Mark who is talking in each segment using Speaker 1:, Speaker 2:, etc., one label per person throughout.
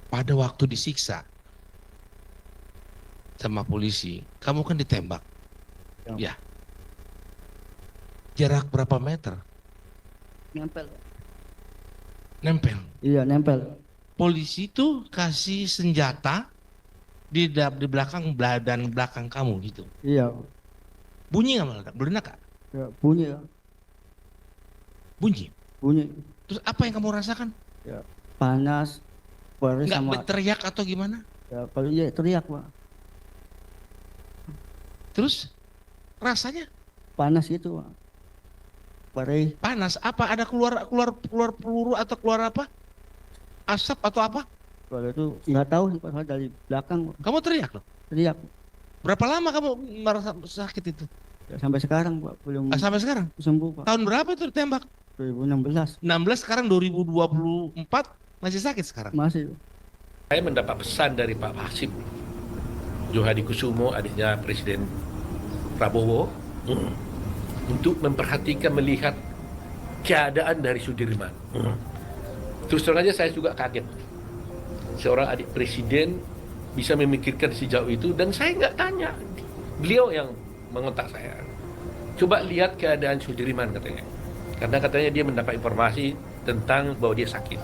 Speaker 1: pada waktu disiksa sama polisi, kamu kan ditembak. Ya. Jarak berapa meter?
Speaker 2: Nempel.
Speaker 1: Nempel.
Speaker 2: Iya, nempel.
Speaker 1: Polisi itu kasih senjata di belakang badan belakang kamu gitu.
Speaker 2: Iya,
Speaker 1: Bunyi nggak meledak? Meledak nggak?
Speaker 2: ya, bunyi, ya.
Speaker 1: Bunyi.
Speaker 2: Bunyi.
Speaker 1: Terus apa yang kamu rasakan?
Speaker 2: Ya, panas, perih
Speaker 1: Nggak
Speaker 2: sama.
Speaker 1: berteriak atau gimana?
Speaker 2: Ya, kalau iya teriak, Pak.
Speaker 1: Terus rasanya
Speaker 2: Panas gitu, Pak. Perih.
Speaker 1: panas. Apa ada keluar peluru atau keluar apa? Asap atau apa?
Speaker 2: Kalau itu nggak tahu sih, Pak, dari belakang, Pak.
Speaker 1: Kamu teriak loh.
Speaker 2: Teriak.
Speaker 1: Berapa lama kamu merasa sakit itu?
Speaker 2: Ya, sampai sekarang, Pak, belum
Speaker 1: Sampai sekarang.
Speaker 2: sembuh, Pak.
Speaker 1: Tahun berapa itu ditembak?
Speaker 2: 2016
Speaker 1: 16, sekarang 2024 masih sakit sekarang.
Speaker 2: masih.
Speaker 3: Saya mendapat pesan dari Pak Hasim Johadikusumo, adiknya Presiden Prabowo, untuk memperhatikan melihat keadaan dari Sudirman. Terus terang aja saya juga kaget. Seorang adik presiden bisa memikirkan sejauh itu dan saya nggak tanya. Beliau yang mengontak saya. Coba lihat keadaan Sudirman katanya. Karena katanya dia mendapat informasi tentang bahwa dia sakit.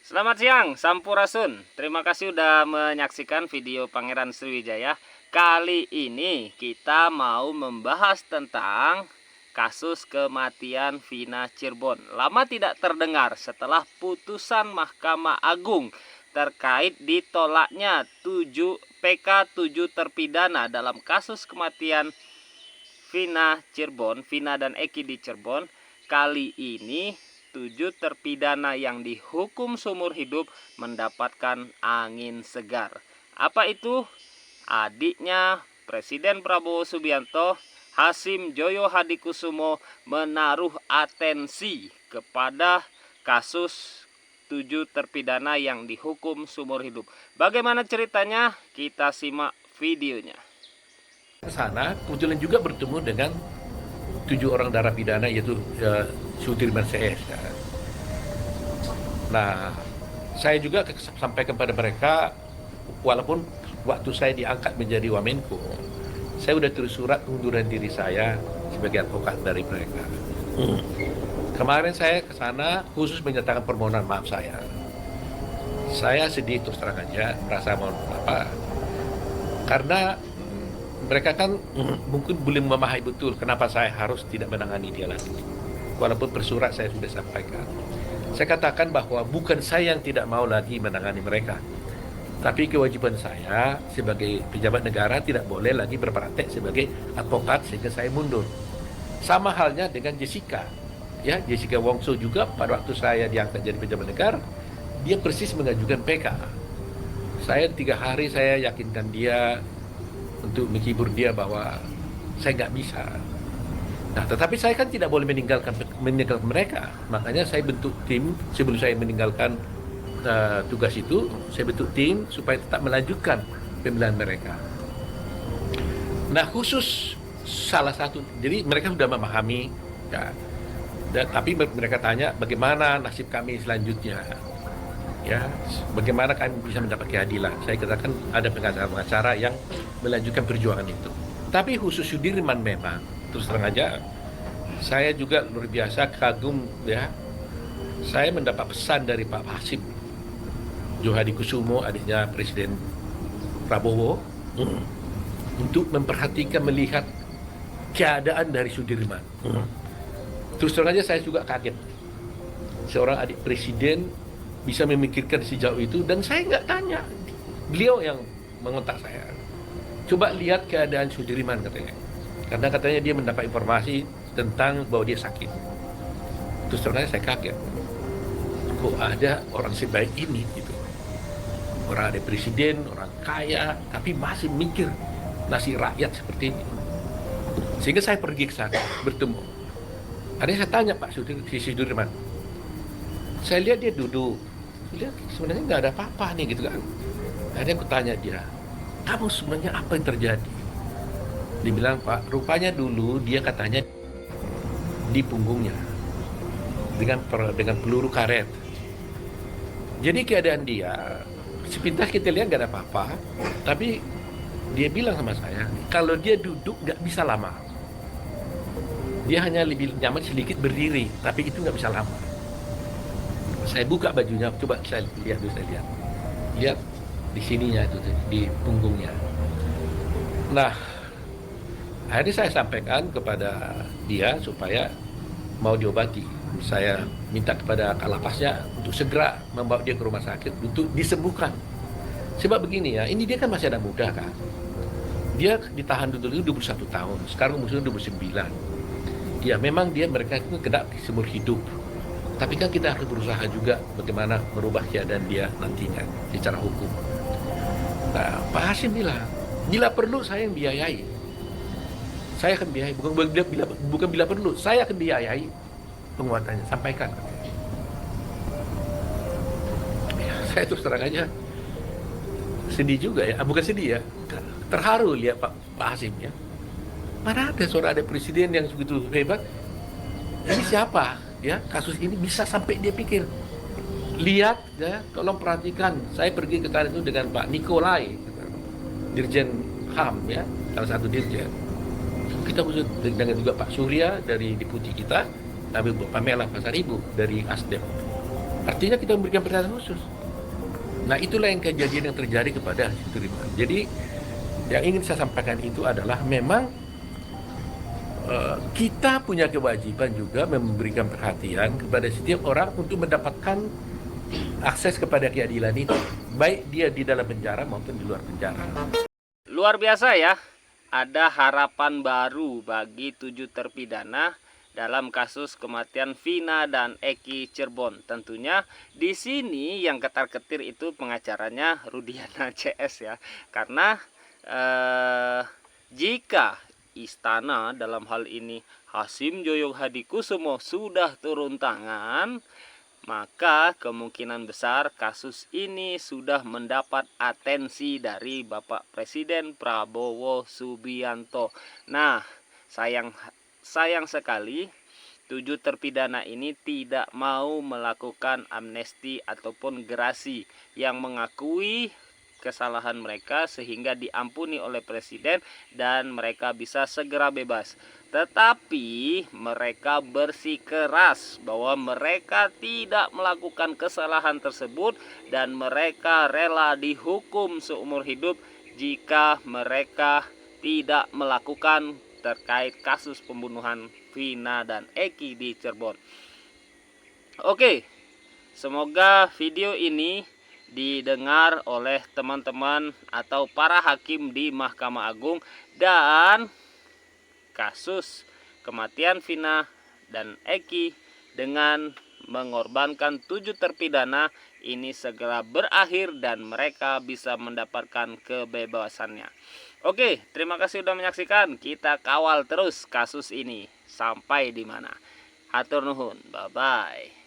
Speaker 4: Selamat siang, Sampurasun. Terima kasih sudah menyaksikan video Pangeran Sriwijaya. Kali ini kita mau membahas tentang kasus kematian Vina Cirebon. Lama tidak terdengar setelah putusan Mahkamah Agung terkait ditolaknya PK 7 terpidana dalam kasus kematian Vina Cirebon, Vina dan Eki di Cirebon. Kali ini 7 terpidana yang dihukum seumur hidup mendapatkan angin segar. Apa itu? Adiknya Presiden Prabowo Subianto, Hasim Joyo Hadikusumo, menaruh atensi kepada kasus 7 terpidana yang dihukum seumur hidup. Bagaimana ceritanya? Kita simak videonya.
Speaker 3: Ke sana kebetulan juga bertemu dengan 7 orang narapidana yaitu Sudirman CS. Nah, saya juga sampaikan kepada mereka, walaupun waktu saya diangkat menjadi Wamenko, saya sudah tulis surat pengunduran diri saya sebagai advokat dari mereka. Kemarin saya ke sana khusus menyatakan permohonan maaf saya. Saya sedih terus terang aja, merasa mohon apa, karena mereka kan mungkin belum memahami betul kenapa saya harus tidak menangani dia lagi. Walaupun bersurat saya sudah sampaikan. Saya katakan bahwa bukan saya yang tidak mau lagi menangani mereka. Tapi kewajiban saya sebagai pejabat negara tidak boleh lagi berpraktek sebagai advokat sehingga saya mundur. Sama halnya dengan Jessica. Ya, Jessica Wongso juga pada waktu saya diangkat jadi pejabat negara, dia persis mengajukan PK. Saya 3 hari saya yakinkan dia untuk menghibur dia bahwa saya nggak bisa. Nah, tetapi saya kan tidak boleh meninggalkan mereka. Makanya saya bentuk tim sebelum saya meninggalkan tugas itu, saya bentuk tim supaya tetap melanjutkan pembelaan mereka. Nah, khusus salah satu, jadi mereka sudah memahami, ya, tapi mereka tanya bagaimana nasib kami selanjutnya. Ya, bagaimana kami bisa mendapat keadilan? Saya katakan ada pengacara-pengacara yang melanjutkan perjuangan itu. Tapi khusus Sudirman memang, terus terang aja, saya juga luar biasa kagum ya. Saya mendapat pesan dari Pak Hasim Johadikusumo, adiknya Presiden Prabowo, untuk memperhatikan melihat keadaan dari Sudirman. Terus terang aja saya juga kaget. Seorang adik presiden bisa memikirkan sejauh itu dan saya nggak tanya. Beliau yang mengontak saya. Coba lihat keadaan Sudirman katanya. Karena katanya dia mendapat informasi tentang bahwa dia sakit. Terus terang saya kaget. Kok ada orang sebaik ini gitu. Orang ada presiden, orang kaya, tapi masih mikir nasib rakyat seperti ini. Sehingga saya pergi ke sana, bertemu. Ada saya tanya Pak Sudirman. Saya lihat dia duduk. Lihat sebenarnya nggak ada apa-apa nih gitu kan. Akhirnya aku tanya dia, kamu sebenarnya apa yang terjadi? Dia bilang, Pak, rupanya dulu dia katanya di punggungnya dengan peluru karet. Jadi keadaan dia sepintas kita lihat gak ada apa-apa, tapi dia bilang sama saya kalau dia duduk nggak bisa lama. Dia hanya lebih nyaman sedikit berdiri, tapi itu nggak bisa lama. Saya buka bajunya, coba saya lihat dulu, lihat di sininya itu, di punggungnya. Nah, akhirnya saya sampaikan kepada dia supaya mau diobati. Saya minta kepada kalapasnya untuk segera membawa dia ke rumah sakit untuk disembuhkan. Sebab begini ya, ini dia kan masih ada muda kan. Dia ditahan dulu 21 tahun, sekarang umurnya 29. Ya memang mereka itu kena seumur hidup. Tapi kan kita harus berusaha juga bagaimana merubah keadaan dia nantinya secara hukum. Nah, Pak Hasim bilang, bila perlu saya yang biayai. Saya akan biayai, bukan bila perlu, saya akan biayai penguatannya, sampaikan. Ya, saya terus terang aja sedih juga ya, bukan sedih ya, terharu lihat Pak Hasim ya. Mana ada seorang presiden yang begitu hebat? Ini siapa? Ya, kasus ini bisa sampai dia pikir. Lihat ya, tolong perhatikan. Saya pergi ke sana itu dengan Pak Nikolai, Dirjen HAM ya, salah satu dirjen. Kita khusus dengan juga Pak Surya dari deputi kita, tapi Bu Pamela Pasaribu dari ASDEM. Artinya kita memberikan perhatian khusus. Nah, itulah yang kejadian yang terjadi kepada Situriman. Jadi yang ingin saya sampaikan itu adalah memang kita punya kewajiban juga memberikan perhatian kepada setiap orang untuk mendapatkan akses kepada keadilan itu, baik dia di dalam penjara maupun di luar penjara.
Speaker 4: Luar biasa ya, ada harapan baru bagi 7 terpidana dalam kasus kematian Vina dan Eki Cirebon. Tentunya di sini yang ketar-ketir itu pengacaranya Rudiana CS ya, karena jika istana dalam hal ini Hasim Joyo Hadikusumo sudah turun tangan, maka kemungkinan besar kasus ini sudah mendapat atensi dari Bapak Presiden Prabowo Subianto. Nah, sayang sekali 7 terpidana ini tidak mau melakukan amnesti ataupun gerasi yang mengakui kesalahan mereka sehingga diampuni oleh presiden dan mereka bisa segera bebas. Tetapi mereka bersikeras bahwa mereka tidak melakukan kesalahan tersebut dan mereka rela dihukum seumur hidup jika mereka tidak melakukan terkait kasus pembunuhan Vina dan Eki di Cirebon. Oke, semoga video ini didengar oleh teman-teman atau para hakim di Mahkamah Agung dan kasus kematian Vina dan Eki dengan mengorbankan 7 terpidana ini segera berakhir dan mereka bisa mendapatkan kebebasannya. Oke, terima kasih sudah menyaksikan. Kita kawal terus kasus ini sampai di mana. Hatur nuhun, bye bye.